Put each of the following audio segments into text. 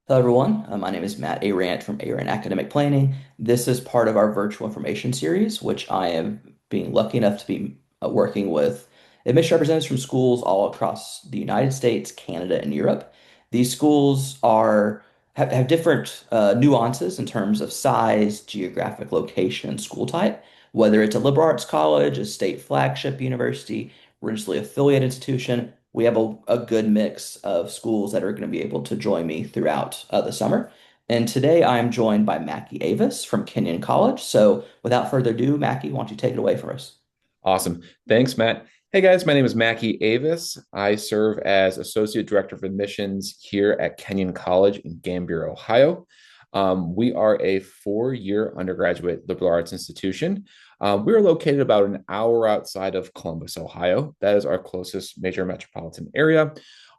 Hello, everyone. My name is Matt Arant from Arant Academic Planning. This is part of our virtual information series, which I am being lucky enough to be working with admission representatives from schools all across the United States, Canada, and Europe. These schools have different nuances in terms of size, geographic location, and school type. Whether it's a liberal arts college, a state flagship university, religiously affiliated institution, we have a good mix of schools that are going to be able to join me throughout the summer. And today I'm joined by Mackie Avis from Kenyon College. So without further ado, Mackie, why don't you take it away for us? Awesome. Thanks, Matt. Hey guys, my name is Mackie Avis. I serve as Associate Director of Admissions here at Kenyon College in Gambier, Ohio. We are a four-year undergraduate liberal arts institution. We're located about an hour outside of Columbus, Ohio. That is our closest major metropolitan area.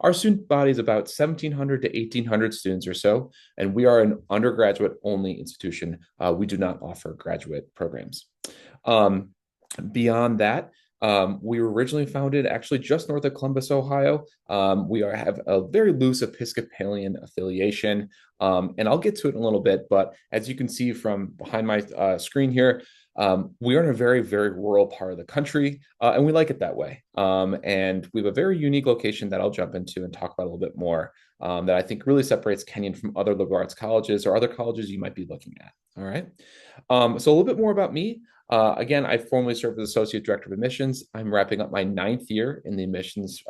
Our student body is about 1,700 to 1,800 students or so, and we are an undergraduate only institution. We do not offer graduate programs. Um, Beyond that, we were originally founded actually just north of Columbus, Ohio. Have a very loose Episcopalian affiliation, and I'll get to it in a little bit. But as you can see from behind my screen here, we are in a very, very rural part of the country, and we like it that way. And we have a very unique location that I'll jump into and talk about a little bit more that I think really separates Kenyon from other liberal arts colleges or other colleges you might be looking at. All right. So a little bit more about me. Again, I formerly served as Associate Director of Admissions. I'm wrapping up my ninth year in the admissions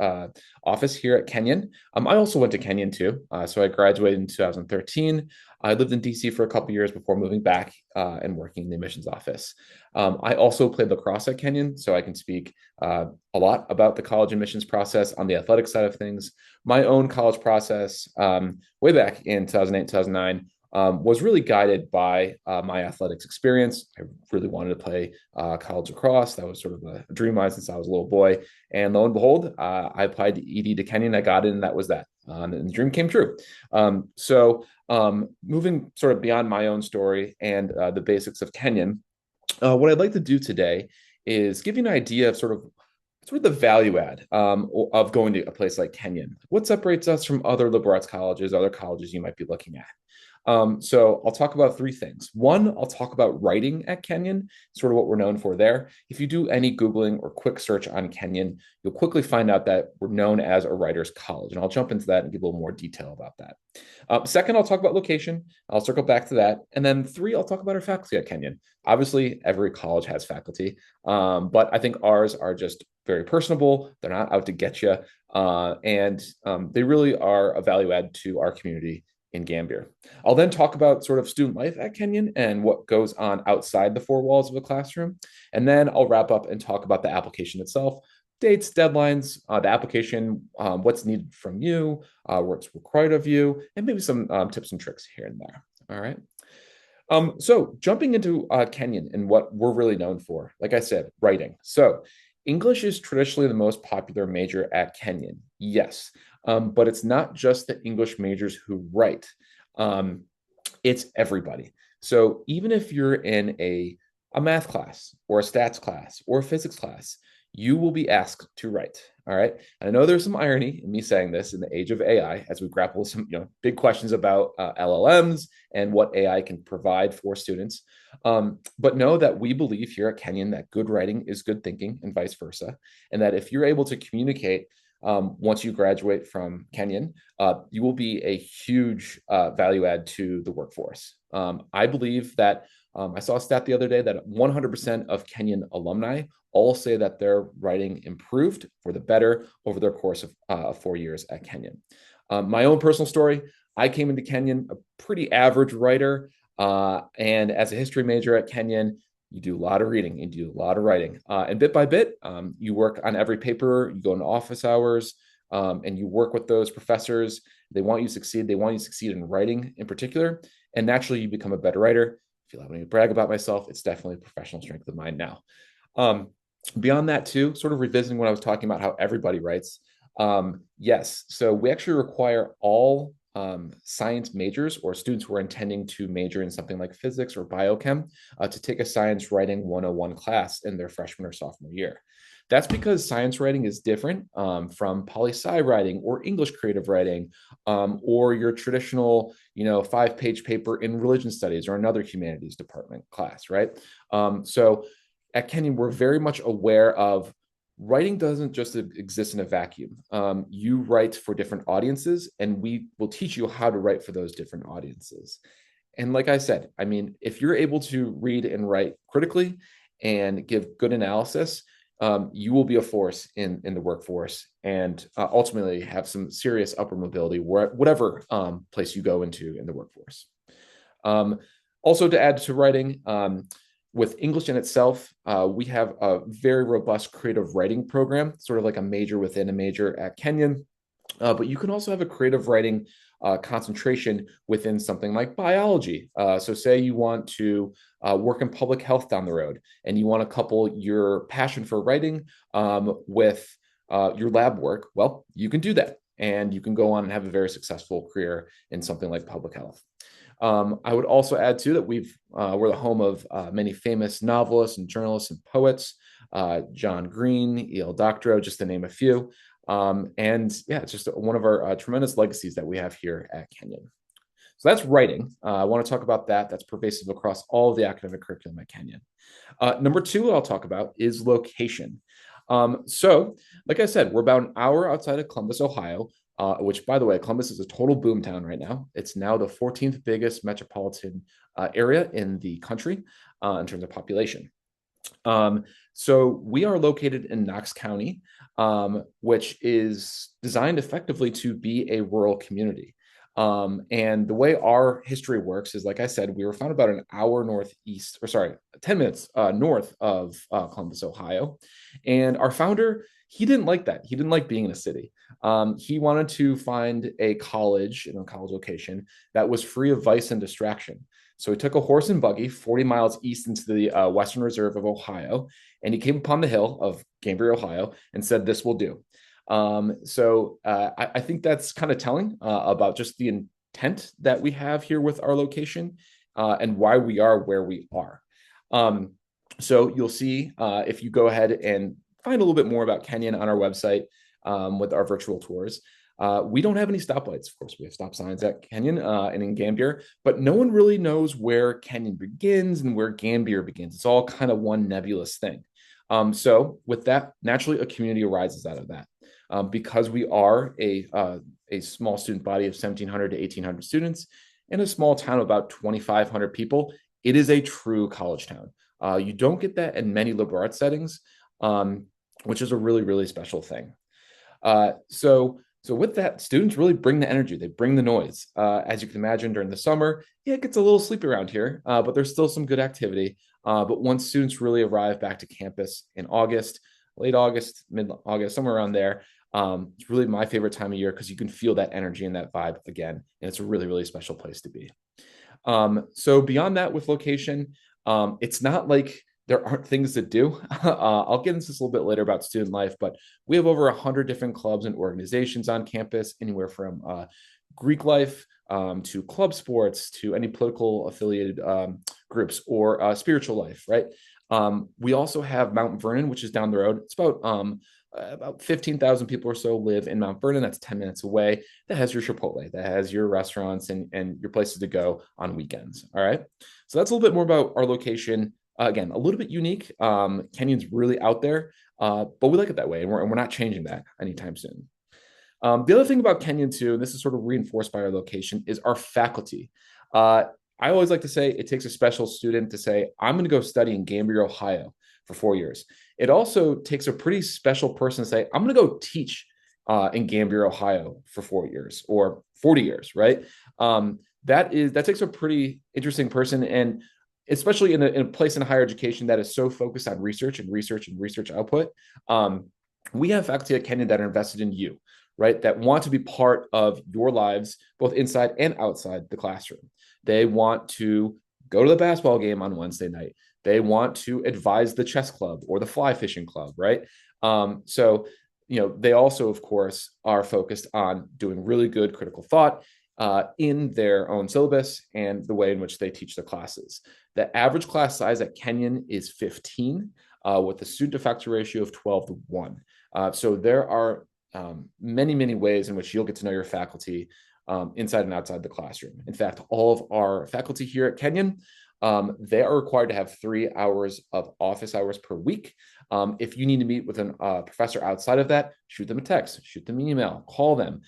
office here at Kenyon. I also went to Kenyon too. So I graduated in 2013. I lived in DC for a couple years before moving back and working in the admissions office. I also played lacrosse at Kenyon, so I can speak a lot about the college admissions process on the athletic side of things. My own college process, way back in 2008, 2009, was really guided by my athletics experience. I really wanted to play college lacrosse. That was sort of a dream of mine since I was a little boy. And lo and behold, I applied to ED to Kenyon. I got in, and that was that. And the dream came true. Moving sort of beyond my own story and the basics of Kenyon, what I'd like to do today is give you an idea of sort of the value add of going to a place like Kenyon. What separates us from other liberal arts colleges, other colleges you might be looking at? So I'll talk about three things. One, I'll talk about writing at Kenyon, sort of what we're known for there. If you do any Googling or quick search on Kenyon, you'll quickly find out that we're known as a writer's college. And I'll jump into that and give a little more detail about that. Second, I'll talk about location. I'll circle back to that. And then three, I'll talk about our faculty at Kenyon. Obviously, every college has faculty, but I think ours are just very personable. They're not out to get you. They really are a value add to our community in Gambier. I'll then talk about sort of student life at Kenyon and what goes on outside the four walls of a classroom. And then I'll wrap up and talk about the application itself, dates, deadlines, the application, what's needed from you, what's required of you, and maybe some tips and tricks here and there. All right. So jumping into Kenyon and what we're really known for, like I said, writing. So English is traditionally the most popular major at Kenyon. Yes. But it's not just the English majors who write. Um, it's everybody. So even if you're in a math class or a stats class or a physics class, you will be asked to write. All right. And I know there's some irony in me saying this in the age of AI as we grapple with some big questions about LLMs and what AI can provide for students. But know that we believe here at Kenyon that good writing is good thinking and vice versa. And that if you're able to communicate once you graduate from Kenyon, you will be a huge value add to the workforce. I believe that I saw a stat the other day that 100% of Kenyon alumni all say that their writing improved for the better over their course of 4 years at Kenyon. My own personal story, I came into Kenyon a pretty average writer. And as a history major at Kenyon, you do a lot of reading and do a lot of writing. And bit by bit, you work on every paper, you go into office hours, and you work with those professors. They want you to succeed. They want you to succeed in writing in particular. And naturally, you become a better writer. If you allow me to brag about myself, it's definitely a professional strength of mine now. Um, Beyond that, too, sort of revisiting what I was talking about, how everybody writes. Yes, so we actually require all science majors or students who are intending to major in something like physics or biochem to take a science writing 101 class in their freshman or sophomore year. That's because science writing is different from poli-sci writing or English creative writing, or your traditional, 5-page paper in religion studies or another humanities department class, right? So at Kenyon, we're very much aware of writing doesn't just exist in a vacuum. You write for different audiences, and we will teach you how to write for those different audiences. And like I said, I mean, if you're able to read and write critically and give good analysis, you will be a force in the workforce and ultimately have some serious upward mobility whatever place you go into in the workforce. Um, Also, to add to writing, with English in itself, we have a very robust creative writing program, sort of like a major within a major at Kenyon. But you can also have a creative writing concentration within something like biology. So, say you want to work in public health down the road, and you want to couple your passion for writing with your lab work. Well, you can do that, and you can go on and have a very successful career in something like public health. I would also add too that we're the home of many famous novelists and journalists and poets, John Green, E.L. Doctorow, just to name a few. And yeah, it's just one of our tremendous legacies that we have here at Kenyon. So that's writing. I want to talk about that. That's pervasive across all of the academic curriculum at Kenyon. Number two, I'll talk about is location. So, like I said, we're about an hour outside of Columbus, Ohio, which, by the way, Columbus is a total boom town right now. It's now the 14th biggest metropolitan area in the country in terms of population. So we are located in Knox County, which is designed effectively to be a rural community. And the way our history works is, like I said, we were founded about an hour northeast, or sorry, 10 minutes north of Columbus, Ohio. And our founder, he didn't like that. He didn't like being in a city. He wanted to find a college in a college location that was free of vice and distraction. So he took a horse and buggy 40 miles east into the Western Reserve of Ohio, and he came upon the hill of Cambria, Ohio, and said, "This will do." I think that's kind of telling about just the intent that we have here with our location and why we are where we are. So you'll see if you go ahead and find a little bit more about Kenyon on our website with our virtual tours. We don't have any stoplights. Of course, we have stop signs at Kenyon and in Gambier, but no one really knows where Kenyon begins and where Gambier begins. It's all kind of one nebulous thing. So with that, naturally, a community arises out of that. Because we are a small student body of 1,700 to 1,800 students in a small town of about 2,500 people, it is a true college town. You don't get that in many liberal arts settings, which is a really, really special thing. So with that, students really bring the energy. They bring the noise. As you can imagine, during the summer, yeah, it gets a little sleepy around here, but there's still some good activity. But once students really arrive back to campus in August, late August, mid-August, somewhere around there, it's really my favorite time of year because you can feel that energy and that vibe again. And it's a really, really special place to be. So beyond that, with location, it's not like there aren't things to do. I'll get into this a little bit later about student life, but we have over 100 different clubs and organizations on campus, anywhere from Greek life to club sports to any political affiliated groups or spiritual life, right? We also have Mount Vernon, which is down the road. It's about 15,000 people or so live in Mount Vernon. That's 10 minutes away. That has your Chipotle, that has your restaurants and your places to go on weekends. All right. So that's a little bit more about our location. Again, a little bit unique. Kenyon's really out there, but we like it that way, and we're not changing that anytime soon. The other thing about Kenyon too, and this is sort of reinforced by our location, is our faculty. I always like to say it takes a special student to say, I'm going to go study in Gambier, Ohio for 4 years. It also takes a pretty special person to say, I'm going to go teach in Gambier, Ohio for 4 years or 40 years, right? That takes a pretty interesting person, and especially in a place in higher education that is so focused on research and research and research output. We have faculty at Kenyon that are invested in you, right? That want to be part of your lives, both inside and outside the classroom. They want to go to the basketball game on Wednesday night. They want to advise the chess club or the fly fishing club, right? They also, of course, are focused on doing really good critical thought in their own syllabus and the way in which they teach the classes. The average class size at Kenyon is 15. with a student to faculty ratio of 12 to 1. So there are many, many ways in which you'll get to know your faculty inside and outside the classroom. In fact, all of our faculty here at Kenyon, they are required to have 3 hours of office hours per week. If you need to meet with a professor outside of that, shoot them a text, shoot them an email, call them.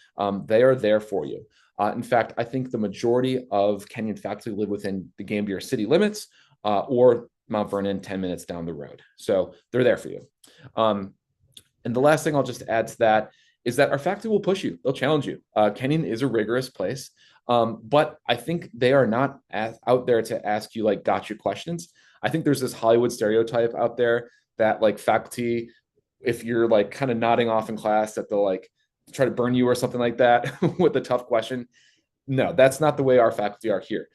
They are there for you. In fact, I think the majority of Kenyon faculty live within the Gambier city limits or Mount Vernon, 10 minutes down the road. So they're there for you. And the last thing I'll just add to that is that our faculty will push you. They'll challenge you. Kenyon is a rigorous place, but I think they are not out there to ask you like gotcha questions. I think there's this Hollywood stereotype out there that like faculty, if you're like kind of nodding off in class, that they'll like try to burn you or something like that with a tough question. No, that's not the way our faculty are here.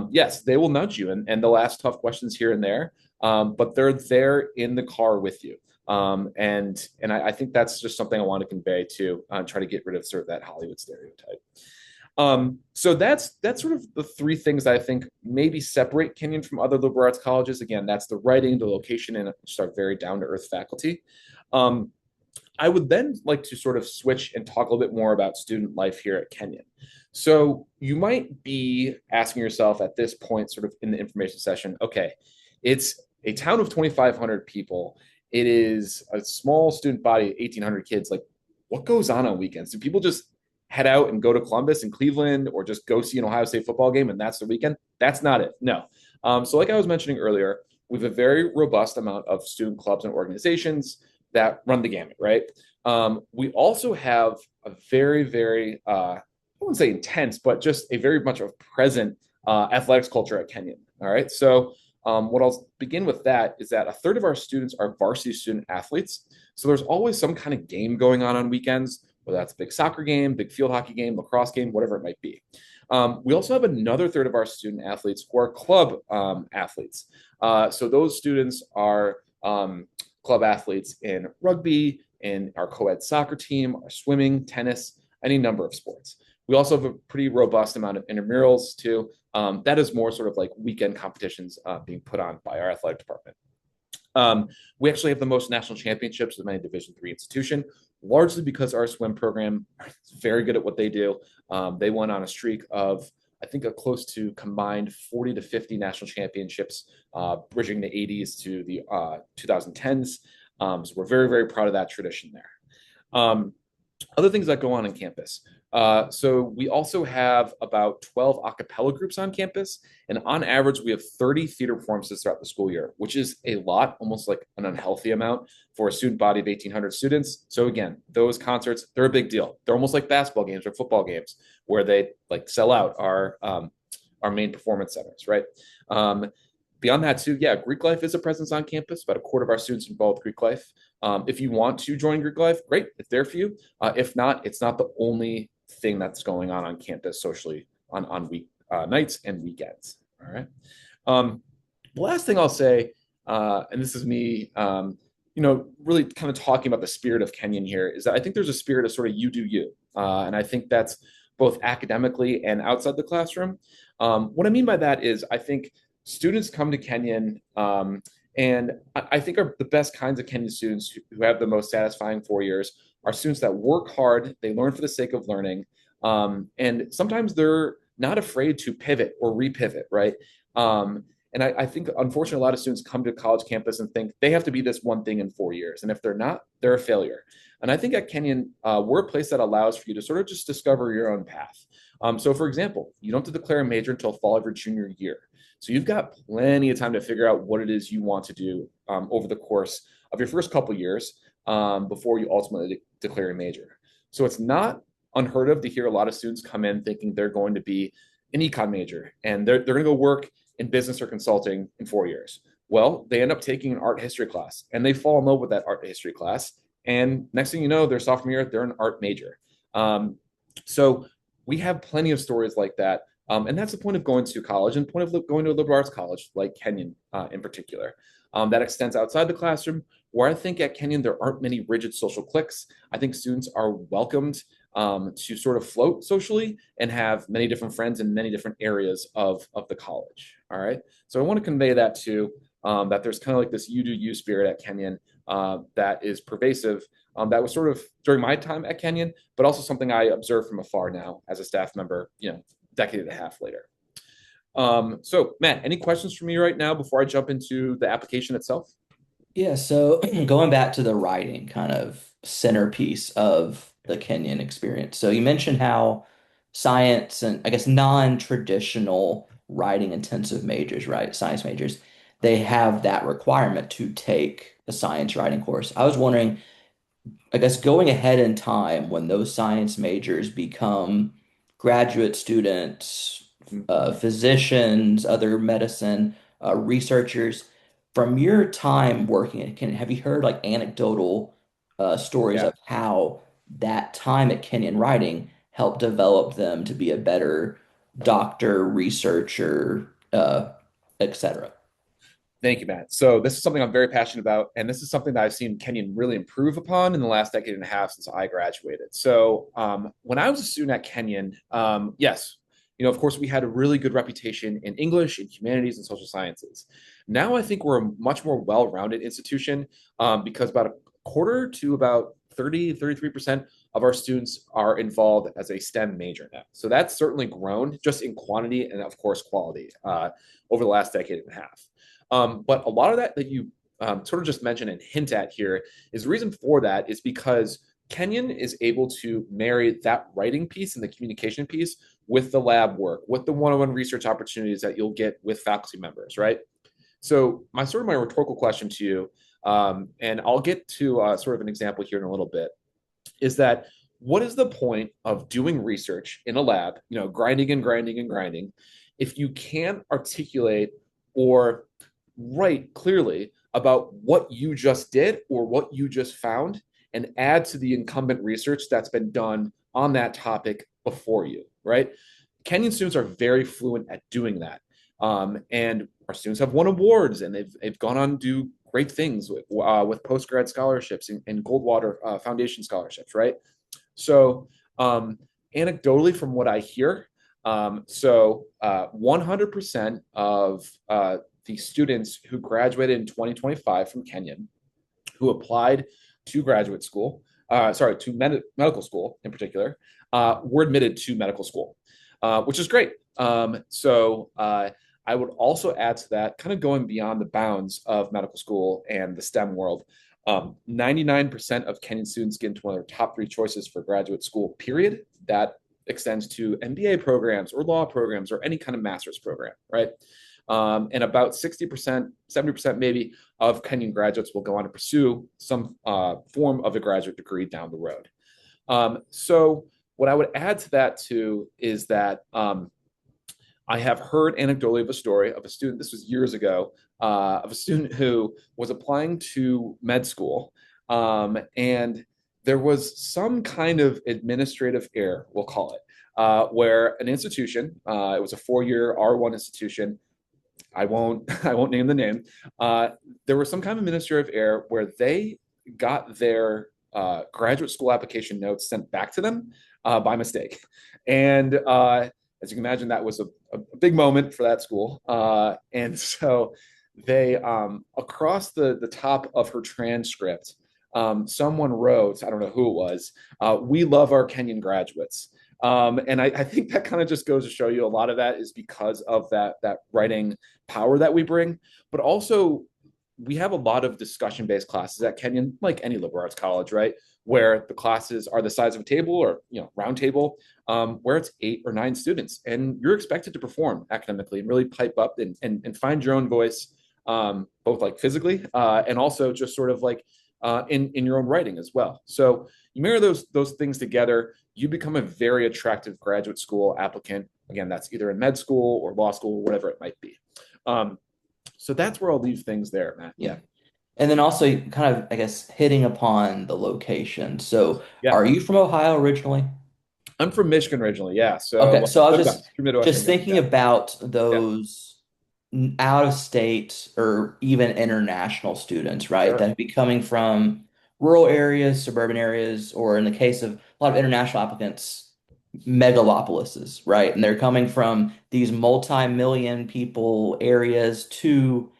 Yes, they will nudge you and they'll ask tough questions here and there, but they're there in the car with you. And I think that's just something I want to convey to try to get rid of sort of that Hollywood stereotype. So that's sort of the three things that I think maybe separate Kenyon from other liberal arts colleges. Again, that's the writing, the location, and just our very down to earth faculty. Um, I would then like to sort of switch and talk a little bit more about student life here at Kenyon. So you might be asking yourself at this point, sort of in the information session, okay, it's a town of 2,500 people. It is a small student body, 1,800 kids. Like, what goes on weekends? Do people just head out and go to Columbus and Cleveland or just go see an Ohio State football game and that's the weekend? That's not it. No. So like I was mentioning earlier, we have a very robust amount of student clubs and organizations that run the gamut, right? We also have a very, very, I wouldn't say intense, but just a very much of present athletics culture at Kenyon. All right. So what I'll begin with that is that a third of our students are varsity student athletes. So there's always some kind of game going on weekends, whether that's a big soccer game, big field hockey game, lacrosse game, whatever it might be. We also have another third of our student athletes who are club athletes. So those students are club athletes in rugby, in our co-ed soccer team, our swimming, tennis, any number of sports. We also have a pretty robust amount of intramurals too. That is more sort of like weekend competitions being put on by our athletic department. We actually have the most national championships of any Division III institution, largely because our swim program is very good at what they do. They went on a streak of, I think, a close to combined 40 to 50 national championships, bridging the 80s to the 2010s. So we're very, very proud of that tradition there. Other things that go on campus. So we also have about 12 a cappella groups on campus. And on average, we have 30 theater performances throughout the school year, which is a lot, almost like an unhealthy amount for a student body of 1,800 students. So again, those concerts, they're a big deal. They're almost like basketball games or football games where they like sell out our main performance centers, right? Beyond that, too, yeah, Greek life is a presence on campus. About a quarter of our students involve Greek life. If you want to join Greek life, great, it's there for you. If not, it's not the only thing that's going on campus socially on week nights and weekends. All right. The last thing I'll say, and this is me, really kind of talking about the spirit of Kenyon here, is that I think there's a spirit of sort of you do you, and I think that's both academically and outside the classroom. What I mean by that is I think students come to Kenyon, and I think are the best kinds of Kenyon students who have the most satisfying 4 years are students that work hard, they learn for the sake of learning, and sometimes they're not afraid to pivot or repivot, right? And I think, unfortunately, a lot of students come to college campus and think they have to be this one thing in 4 years. And if they're not, they're a failure. And I think at Kenyon, we're a place that allows for you to sort of just discover your own path. So, for example, you don't have to declare a major until fall of your junior year. So you've got plenty of time to figure out what it is you want to do over the course of your first couple of years before you ultimately declare a major. So it's not unheard of to hear a lot of students come in thinking they're going to be an econ major and they're going to go work in business or consulting in 4 years. Well, they end up taking an art history class and they fall in love with that art history class. And next thing you know, their sophomore year, they're an art major. So we have plenty of stories like that. And that's the point of going to college and point of going to a liberal arts college like Kenyon in particular. That extends outside the classroom, where I think at Kenyon there aren't many rigid social cliques. I think students are welcomed to sort of float socially and have many different friends in many different areas of the college. All right. So I want to convey that too. that there's kind of like this you do you spirit at Kenyon that is pervasive. That was sort of during my time at Kenyon, but also something I observe from afar now as a staff member, decade and a half later. So Matt, any questions for me right now before I jump into the application itself? Yeah, so going back to the writing kind of centerpiece of the Kenyon experience. So you mentioned how science and I guess non-traditional writing intensive majors, right? Science majors, they have that requirement to take a science writing course. I was wondering, I guess going ahead in time when those science majors become graduate students, physicians, other medicine researchers, from your time working at Kenyon, have you heard like anecdotal stories Yeah. of how that time at Kenyon writing helped develop them to be a better doctor, researcher, etc.? Thank you, Matt. So this is something I'm very passionate about, and this is something that I've seen Kenyon really improve upon in the last decade and a half since I graduated. So when I was a student at Kenyon, yes, of course, we had a really good reputation in English, in humanities, and social sciences. Now I think we're a much more well-rounded institution because about a quarter to about 33% of our students are involved as a STEM major now. So that's certainly grown just in quantity and, of course, quality over the last decade and a half. But a lot of that you sort of just mentioned and hint at here is the reason for that is because Kenyon is able to marry that writing piece and the communication piece with the lab work, with the one-on-one research opportunities that you'll get with faculty members, right? So my rhetorical question to you, and I'll get to sort of an example here in a little bit, is that what is the point of doing research in a lab, grinding and grinding and grinding, if you can't articulate or write clearly about what you just did or what you just found and add to the incumbent research that's been done on that topic before you, right? Kenyon students are very fluent at doing that. And our students have won awards and they've gone on to do great things with postgrad scholarships and Goldwater Foundation scholarships, right? So, anecdotally, from what I hear, 100% of the students who graduated in 2025 from Kenyon, who applied to graduate school, to medical school in particular, were admitted to medical school, which is great. I would also add to that, kind of going beyond the bounds of medical school and the STEM world. 99% of Kenyon students get into one of their top three choices for graduate school, period. That extends to MBA programs or law programs or any kind of master's program, right? And about 60%, 70% maybe of Kenyon graduates will go on to pursue some form of a graduate degree down the road. So what I would add to that too is that I have heard anecdotally of a story of a student, this was years ago, of a student who was applying to med school. And there was some kind of administrative error, we'll call it, where an institution, it was a 4-year R1 institution, I won't name the name. There was some kind of administrative error where they got their graduate school application notes sent back to them by mistake, and as you can imagine, that was a big moment for that school. And so they across the top of her transcript, someone wrote, I don't know who it was, "We love our Kenyon graduates." And I think that kind of just goes to show you a lot of that is because of that writing power that we bring, but also we have a lot of discussion-based classes at Kenyon, like any liberal arts college, right? Where the classes are the size of a table or round table, where it's 8 or 9 students, and you're expected to perform academically and really pipe up and find your own voice, both like physically and also just sort of like in your own writing as well. So you marry those things together, you become a very attractive graduate school applicant. Again, that's either in med school or law school, or whatever it might be. So that's where I'll leave things there, Matt. Yeah. And then also kind of, I guess, hitting upon the location. So Yeah. are you from Ohio originally? I'm from Michigan originally. Yeah. Okay, So so I was Midwest, true Midwestern just guy. thinking Yeah. about Yeah. those out of state or even international students, right? Sure. That be coming from rural areas, suburban areas, or in the case of a lot of international applicants, megalopolises, right? And they're coming from these multi-million people areas to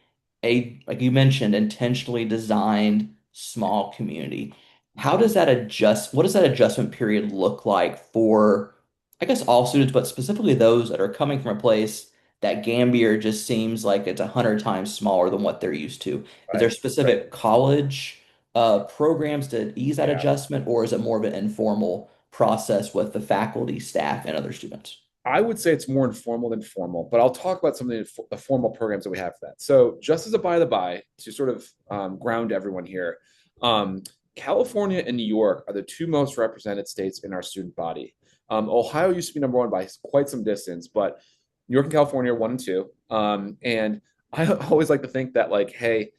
like you mentioned, intentionally designed small community. How does that adjust? What does that adjustment period look like for, I guess, all students, but specifically those that are coming from a place that Gambier just seems like it's 100 times smaller than what they're used to? Is there Right. Right. specific college programs to ease that Yeah. adjustment, or is it more of an informal process with the faculty, staff, and other students? I would say it's more informal than formal, but I'll talk about some of the formal programs that we have for that. So, just as a by the by, to sort of ground everyone here, um, California and New York are the two most represented states in our student body. Ohio used to be number one by quite some distance, but New York and California are one and two. And I always like to think that, like, hey,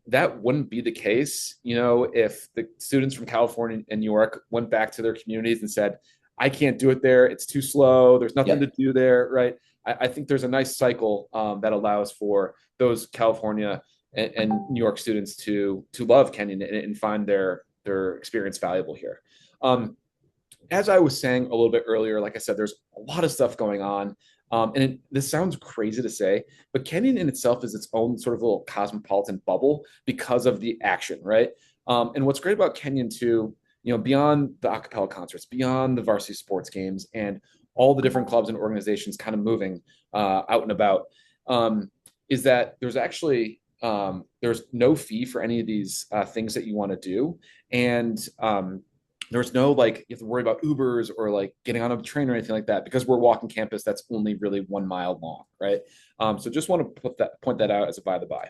that wouldn't be the case, if the students from California and New York went back to their communities and said, I can't do it there. It's too slow. There's nothing to Yep. do there, right? I think there's a nice cycle that allows for those California and New York students to love Kenyon and find their experience valuable here. As I was saying a little bit earlier, like I said, there's a lot of stuff going on. This sounds crazy to say, but Kenyon in itself is its own sort of little cosmopolitan bubble because of the action, right? And what's great about Kenyon too, beyond the a cappella concerts, beyond the varsity sports games, and all the different clubs and organizations kind of moving out and about, is that there's actually there's no fee for any of these things that you want to do, and there's no like you have to worry about Ubers or like getting on a train or anything like that because we're walking campus that's only really 1 mile long, right? So just want to point that out as a by the by.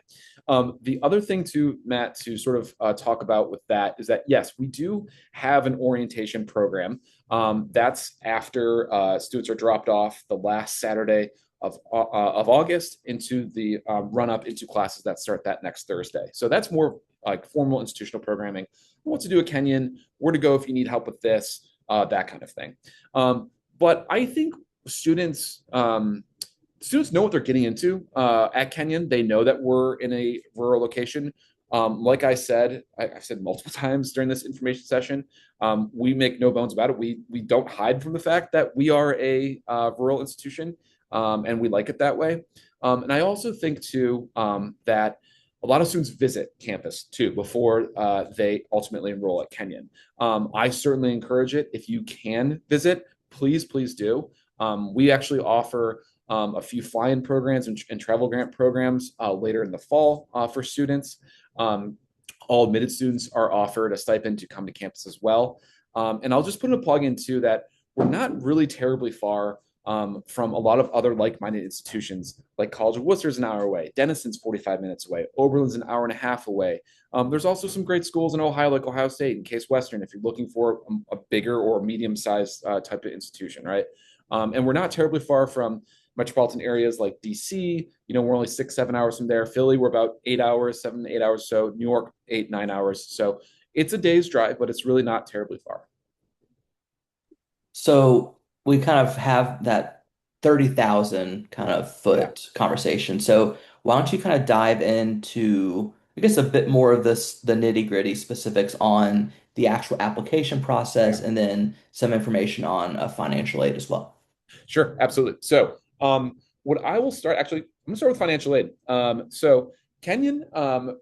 The other thing to Matt to sort of talk about with that is that yes, we do have an orientation program. That's after students are dropped off the last Saturday of August into the run up into classes that start that next Thursday. So that's more like formal institutional programming. What to do at Kenyon, where to go if you need help with this, that kind of thing. But I think students students know what they're getting into at Kenyon. They know that we're in a rural location. Like I've said multiple times during this information session, we make no bones about it. We don't hide from the fact that we are a rural institution, and we like it that way. And I also think too that a lot of students visit campus too before they ultimately enroll at Kenyon. I certainly encourage it. If you can visit, please do. We actually offer a few fly-in programs and travel grant programs later in the fall for students. Um, all admitted students are offered a stipend to come to campus as well. And I'll just put a plug in too that we're not really terribly far from a lot of other like-minded institutions, like College of Worcester's an hour away, Denison's 45 minutes away, Oberlin's an hour and a half away. There's also some great schools in Ohio, like Ohio State and Case Western, if you're looking for a bigger or medium-sized type of institution, right? And we're not terribly far from metropolitan areas like DC. We're only 6, 7 hours from there. Philly, we're about 8 hours, 7 to 8 hours. So New York, 8, 9 hours. So it's a day's drive, but it's really not terribly far. So we kind of have that 30,000 kind of Yeah, foot conversation. So why don't you kind of dive into, I guess, a bit more of the nitty-gritty specifics on the actual application process yeah. and then some information on financial aid as well. Sure, absolutely. So, what I will start actually, I'm going to start with financial aid. So, Kenyon,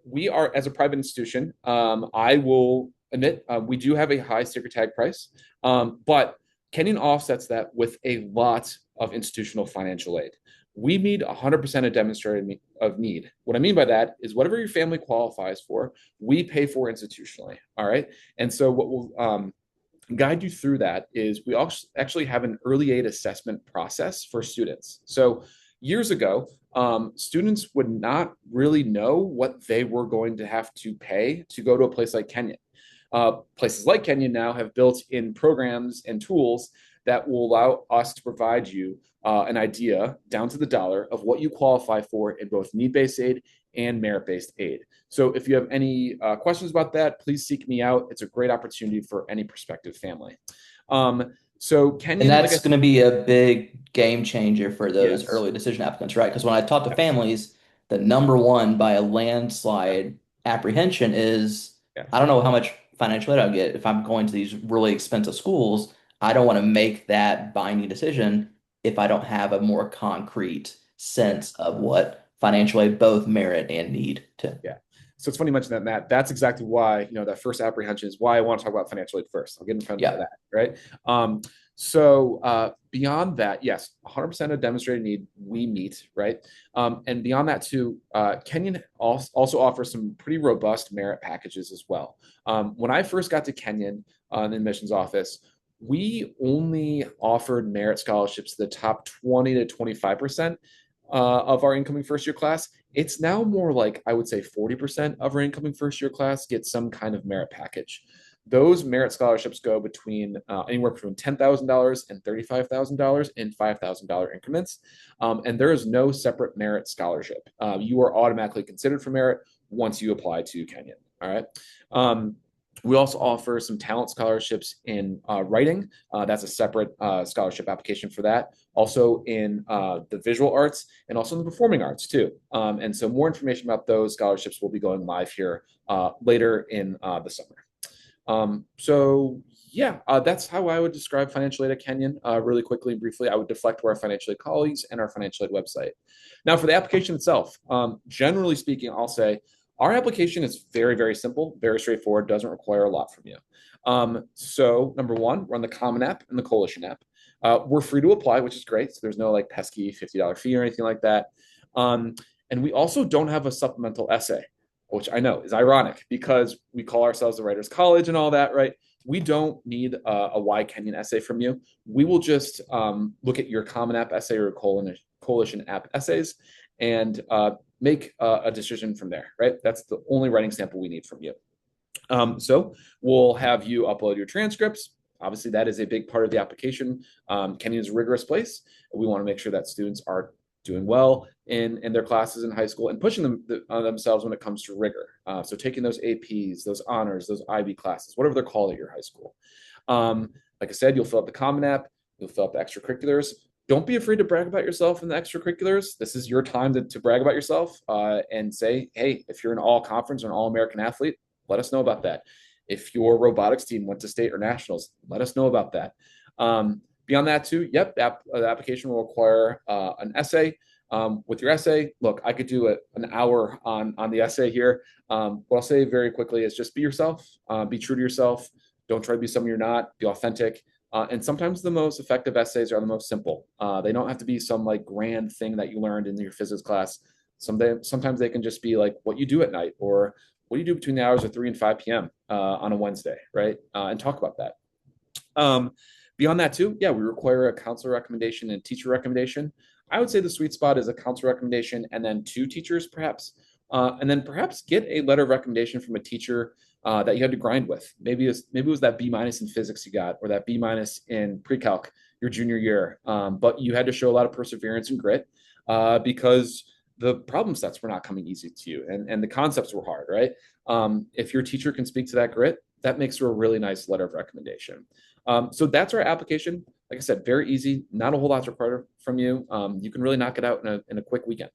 we are as a private institution. I will admit we do have a high sticker tag price, but Kenyon offsets that with a lot of institutional financial aid. We need 100% of demonstrated of need. What I mean by that is whatever your family qualifies for, we pay for institutionally. All right, and so what will guide you through that is we actually have an early aid assessment process for students. So years ago, students would not really know what they were going to have to pay to go to a place like Kenyon. Places like Kenyon now have built in programs and tools that will allow us to provide you an idea down to the dollar of what you qualify for in both need-based aid and merit-based aid. So if you have any questions about that, please seek me out. It's a great opportunity for any prospective family. So And Kenyon, like I that's said, going to be a big game changer for those yes, early decision applicants, right? Because when I talk to yes, families, the number one by a yeah, landslide apprehension is yeah, I don't know how much financial aid I'll get if I'm going to these really expensive schools. I don't want to make that binding decision if I don't have a more concrete yeah. sense of what financial aid, both merit and need to. Yeah. So it's funny you mention that, Matt. That's exactly why, that first apprehension is why I want to talk about financial aid first. I'll get in front of Yeah. that, right? So beyond that, yes, 100% of demonstrated need we meet, right? And beyond that, too, Kenyon also offers some pretty robust merit packages as well. When I first got to Kenyon in the admissions office, we only offered merit scholarships to the top 20 to 25% of our incoming first year class. It's now more like, I would say, 40% of our incoming first year class gets some kind of merit package. Those merit scholarships go between anywhere between $10,000 and $35,000 in $5,000 increments. And there is no separate merit scholarship. You are automatically considered for merit once you apply to Kenyon. All right. We also offer some talent scholarships in writing. That's a separate scholarship application for that. Also in the visual arts and also in the performing arts too. And so more information about those scholarships will be going live here later in the summer. So yeah, that's how I would describe financial aid at Kenyon. Really quickly and briefly, I would deflect to our financial aid colleagues and our financial aid website. Now, for the application itself, generally speaking, I'll say our application is very, very simple, very straightforward, doesn't require a lot from you. So number one, we're on the Common App and the Coalition app. We're free to apply, which is great. So there's no like pesky $50 fee or anything like that. And we also don't have a supplemental essay, which I know is ironic because we call ourselves the Writers College and all that, right? We don't need a Why Kenyon essay from you. We will just look at your Common App essay or Coalition app essays and make a decision from there, right? That's the only writing sample we need from you. So we'll have you upload your transcripts. Obviously, that is a big part of the application. Kenyon is a rigorous place. We want to make sure that students are doing well in their classes in high school and pushing on themselves when it comes to rigor. So taking those APs, those honors, those IB classes, whatever they're called at your high school. Like I said, you'll fill out the Common App, you'll fill out the extracurriculars. Don't be afraid to brag about yourself in the extracurriculars. This is your time to brag about yourself and say, hey, if you're an all conference or an all American athlete, let us know about that. If your robotics team went to state or nationals, let us know about that. Beyond that, too, yep, the application will require an essay. With your essay, look, I could do an hour on the essay here. What I'll say very quickly is just be yourself, be true to yourself. Don't try to be someone you're not. Be authentic. And sometimes the most effective essays are the most simple. They don't have to be some like grand thing that you learned in your physics class. Sometimes they can just be like what you do at night or what do you do between the hours of 3 and 5 p.m. On a Wednesday, right? And talk about that. Beyond that, too, yeah, we require a counselor recommendation and teacher recommendation. I would say the sweet spot is a counselor recommendation and then two teachers, perhaps. And then perhaps get a letter of recommendation from a teacher that you had to grind with. Maybe it was that B minus in physics you got or that B minus in pre-calc your junior year. But you had to show a lot of perseverance and grit because the problem sets were not coming easy to you and the concepts were hard, right? If your teacher can speak to that grit, that makes for a really nice letter of recommendation. So that's our application. Like I said, very easy, not a whole lot's required from you. You can really knock it out in a quick weekend.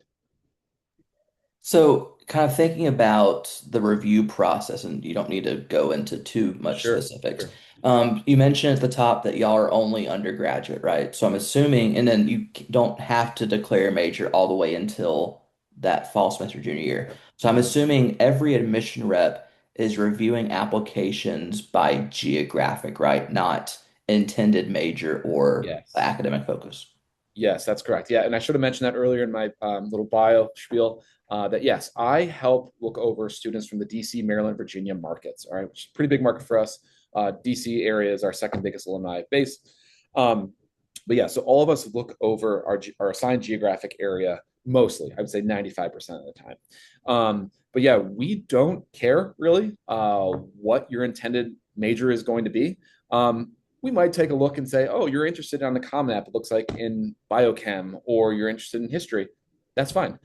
So, kind of thinking about the review process, and you don't need to go into too much Sure, specifics. sure. You mentioned at the top that y'all are only undergraduate, right? So I'm assuming, and then you don't have to declare a major all the way until that fall semester junior year. So I'm assuming every admission rep is reviewing applications by geographic, right? Not intended major or Yes. academic focus. Yes, that's correct. Yeah, and I should have mentioned that earlier in my little bio spiel. That yes, I help look over students from the DC, Maryland, Virginia markets. All right, which is a pretty big market for us. DC area is our second biggest alumni base. Um, but yeah, so all of us look over our assigned geographic area mostly. I would say 95% of the time. But yeah, we don't care really what your intended major is going to be. We might take a look and say, oh, you're interested on the Common App, it looks like in biochem, or you're interested in history. That's fine.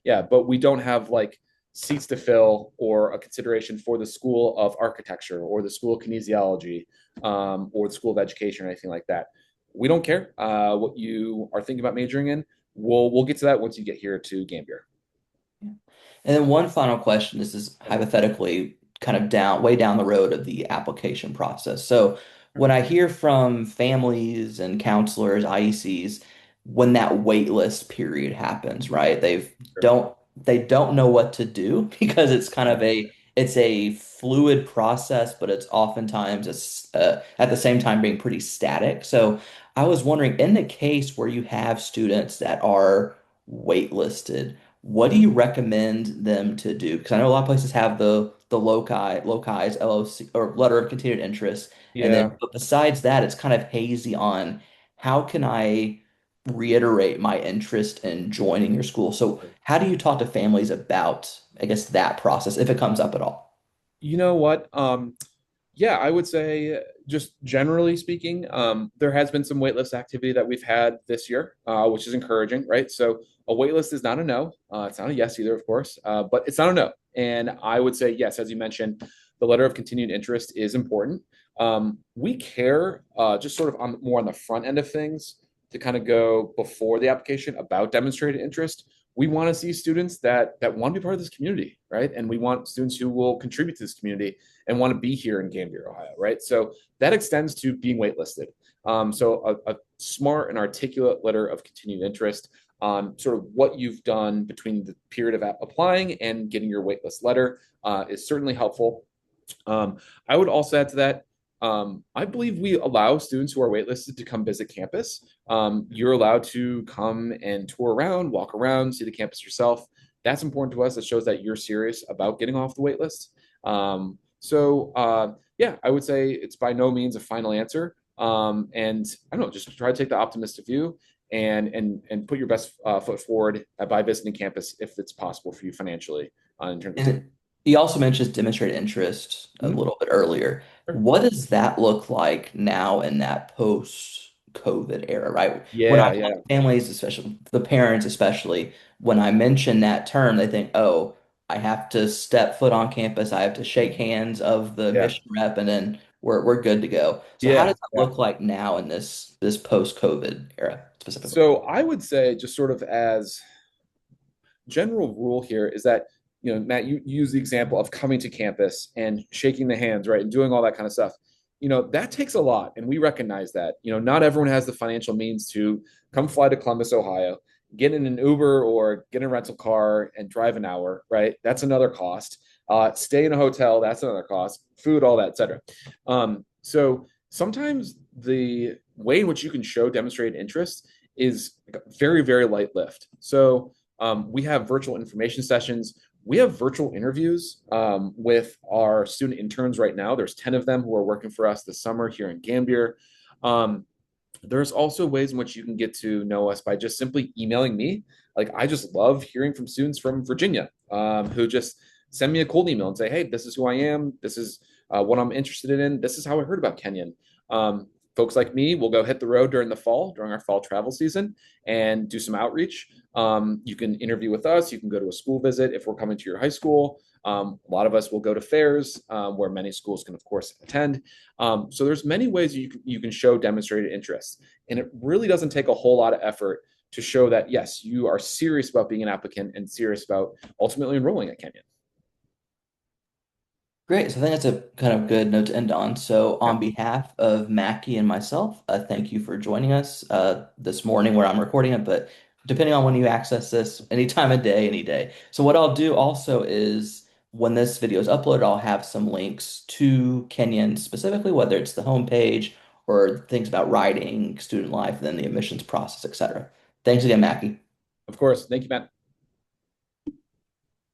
Yeah, but we don't have like seats to fill or a consideration for the School of Architecture or the School of Kinesiology or the School of Education or anything like that. We don't care what you are thinking about majoring in. We'll get to that once you get here to Gambier. And then one final question. This is hypothetically kind of way down the road of the application process. So when I hear from families and counselors, IECs, when that wait list period happens, right? Sure. They don't know what to do because it's kind Yeah. of a fluid process, but it's oftentimes at the same time being pretty static. So I was wondering, in the case where you have students that are waitlisted, what do you recommend them to do? Because I know a lot of places have the locais LOC or letter of continued interest, and then Yeah. but besides that, it's kind of hazy on how can I reiterate my interest in joining your school. So how do you talk to families about, I guess, that process if it comes up at all? You know what? Yeah, I would say just generally speaking, there has been some waitlist activity that we've had this year, which is encouraging, right? So a waitlist is not a no. It's not a yes either, of course, but it's not a no. And I would say yes, as you mentioned, the letter of continued interest is important. We care just sort of on more on the front end of things to kind of go before the application about demonstrated interest. We want to see students that want to be part of this community, right? And we want students who will contribute to this community and want to be here in Gambier, Ohio, right? So that extends to being waitlisted. So a smart and articulate letter of continued interest on sort of what you've done between the period of applying and getting your waitlist letter is certainly helpful. I would also add to that. I believe we allow students who are waitlisted to come visit campus. You're allowed to come and tour around, walk around, see the campus yourself. That's important to us. That shows that you're serious about getting off the waitlist. Yeah, I would say it's by no means a final answer. And I don't know, just try to take the optimistic view and put your best foot forward by visiting campus if it's possible for you financially in terms of taking. And you also mentioned demonstrated interest a Mhm. little bit earlier. Sure. What does that look like now in that post-COVID era, right? When I Yeah, talk yeah, to families, especially the parents, especially when I mention that term, they think, "Oh, I have to step foot on campus. I have to shake hands of the yeah, mission rep, and then we're good to go." So how yeah, does that yeah. look like now in this post-COVID era specifically? So I would say, just sort of as general rule here, is that Matt, you use the example of coming to campus and shaking the hands, right, and doing all that kind of stuff. That takes a lot, and we recognize that. Not everyone has the financial means to come fly to Columbus, Ohio, get in an Uber or get in a rental car and drive an hour, right? That's another cost. Stay in a hotel, that's another cost. Food, all that, etc. So sometimes the way in which you can show demonstrated interest is very, very light lift. So we have virtual information sessions. We have virtual interviews with our student interns right now. There's 10 of them who are working for us this summer here in Gambier. Um, there's also ways in which you can get to know us by just simply emailing me. Like, I just love hearing from students from Virginia who just send me a cold email and say, hey, this is who I am. This is what I'm interested in. This is how I heard about Kenyon. Folks like me will go hit the road during the fall, during our fall travel season, and do some outreach. You can interview with us. You can go to a school visit if we're coming to your high school. A lot of us will go to fairs where many schools can, of course, attend. So there's many ways you can show demonstrated interest, and it really doesn't take a whole lot of effort to show that yes, you are serious about being an applicant and serious about ultimately enrolling at Kenyon. Great. So I think that's a kind of good note to end on. So Yeah, on behalf of Mackie and myself, thank you for joining us this morning where I'm recording it, but depending on when you access this, any time of day, any day. So what I'll do also is when this video is uploaded, I'll have some links to Kenyon specifically, whether it's the homepage or things about writing, student life, then the admissions process, etc. Thanks again, Mackie. of course. Thank you, Matt.